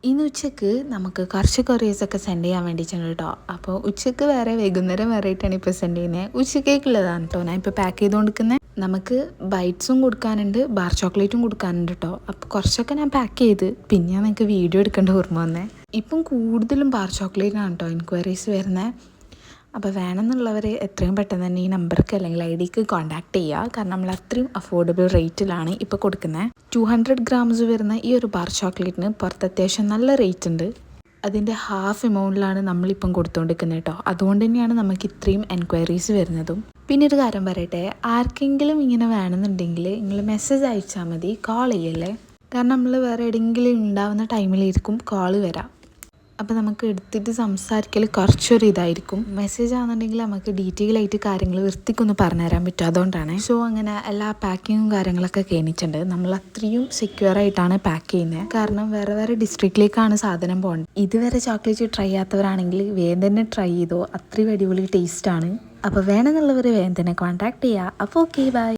ഇന്ന് ഉച്ചയ്ക്ക് നമുക്ക് കുറച്ച് കൊറിയേഴ്സൊക്കെ സെൻഡ് ചെയ്യാൻ വേണ്ടിയിട്ടാണ് കേട്ടോ. അപ്പോൾ ഉച്ചയ്ക്ക് വേറെ വൈകുന്നേരം വേറെ ആയിട്ടാണ് ഇപ്പോൾ സെൻഡ് ചെയ്യുന്നത്. ഉച്ചക്കേക്കുള്ളതാണ് കേട്ടോ ഞാൻ ഇപ്പോൾ പാക്ക് ചെയ്തുകൊണ്ടിരിക്കുന്നത്. നമുക്ക് ബൈറ്റ്സും കൊടുക്കാനുണ്ട്, ബാർ ചോക്ലേറ്റും കൊടുക്കാനുണ്ട് കേട്ടോ. അപ്പോൾ കുറച്ചൊക്കെ ഞാൻ പാക്ക് ചെയ്ത് പിന്നെ നിങ്ങൾക്ക് വീഡിയോ എടുക്കേണ്ട ഓർമ്മ വന്നേ. ഇപ്പം കൂടുതലും ബാർ ചോക്ലേറ്റിനാണ് കേട്ടോ എൻക്വയറീസ് വരുന്നത്. അപ്പോൾ വേണമെന്നുള്ളവർ എത്രയും പെട്ടെന്ന് തന്നെ ഈ നമ്പർക്ക് അല്ലെങ്കിൽ ID-ക്ക് കോൺടാക്റ്റ് ചെയ്യുക. കാരണം നമ്മൾ അത്രയും അഫോർഡബിൾ റേറ്റിലാണ് ഇപ്പോൾ കൊടുക്കുന്നത്. 200 ഗ്രാംസ് വരുന്ന ഈ ഒരു ബാർ ചോക്ലേറ്റിന് പുറത്ത് അത്യാവശ്യം നല്ല റേറ്റ് ഉണ്ട്. അതിൻ്റെ ഹാഫ് എമൗണ്ടിലാണ് നമ്മളിപ്പം കൊടുത്തുകൊണ്ടിരിക്കുന്നത് കേട്ടോ. അതുകൊണ്ട് തന്നെയാണ് നമുക്ക് ഇത്രയും എൻക്വയറീസ് വരുന്നതും. പിന്നെ ഒരു കാര്യം പറയട്ടെ, ആർക്കെങ്കിലും ഇങ്ങനെ വേണമെന്നുണ്ടെങ്കിൽ നിങ്ങൾ മെസ്സേജ് അയച്ചാൽ മതി, കോൾ ചെയ്യല്ലേ. കാരണം നമ്മൾ വേറെ എവിടെയെങ്കിലും ഉണ്ടാവുന്ന ടൈമിലായിരിക്കും കോൾ വരാം. അപ്പോൾ നമുക്ക് എടുത്തിട്ട് സംസാരിക്കൽ കുറച്ചൊരു ഇതായിരിക്കും. മെസ്സേജ് ആണെന്നുണ്ടെങ്കിൽ നമുക്ക് ഡീറ്റെയിൽ ആയിട്ട് കാര്യങ്ങൾ വൃത്തിക്കൊന്ന് പറഞ്ഞു തരാൻ പറ്റും. അതുകൊണ്ടാണ്. സോ അങ്ങനെ എല്ലാ പാക്കിങ്ങും കാര്യങ്ങളൊക്കെ കഴിഞ്ഞിട്ടുണ്ട്. നമ്മൾ അത്രയും സെക്യൂർ ആയിട്ടാണ് പാക്ക് ചെയ്യുന്നത്. കാരണം വേറെ വേറെ ഡിസ്ട്രിക്റ്റിലേക്കാണ് സാധനം പോകുന്നത്. ഇതുവരെ ചോക്ലേറ്റ് ട്രൈ ചെയ്യാത്തവരാണെങ്കിൽ വേഗം തന്നെ ട്രൈ ചെയ്തോ. അത്രയും അടിപൊളി ടേസ്റ്റാണ്. അപ്പോൾ വേണമെന്നുള്ളവർ വേഗം തന്നെ കോൺടാക്ട് ചെയ്യുക. അപ്പോൾ ഓക്കെ, ബൈ.